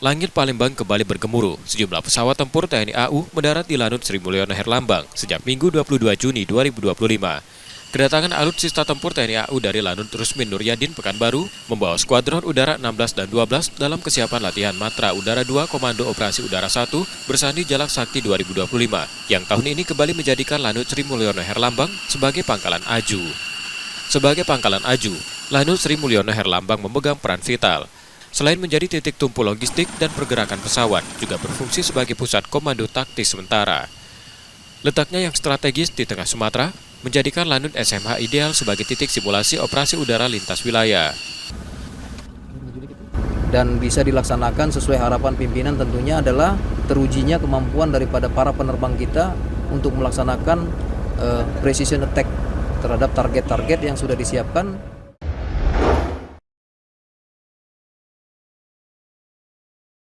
Langit Palembang kembali bergemuruh. Sejumlah pesawat tempur TNI AU mendarat di Lanut Sri Mulyono Herlambang sejak Minggu 22 Juni 2025. Kedatangan alutsista tempur TNI AU dari Lanut Rusmin Nuryadin Pekanbaru membawa skuadron udara 16 dan 12 dalam kesiapan latihan Matra Udara 2 Komando Operasi Udara 1 bersandi Jalak Sakti 2025 yang tahun ini kembali menjadikan Lanut Sri Mulyono Herlambang sebagai pangkalan aju. Sebagai pangkalan aju, Lanut Sri Mulyono Herlambang memegang peran vital. Selain menjadi titik tumpu logistik dan pergerakan pesawat, juga berfungsi sebagai pusat komando taktis sementara. Letaknya yang strategis di tengah Sumatera, menjadikan Lanut SMH ideal sebagai titik simulasi operasi udara lintas wilayah. Dan bisa dilaksanakan sesuai harapan pimpinan tentunya adalah terujinya kemampuan daripada para penerbang kita untuk melaksanakan precision attack terhadap target-target yang sudah disiapkan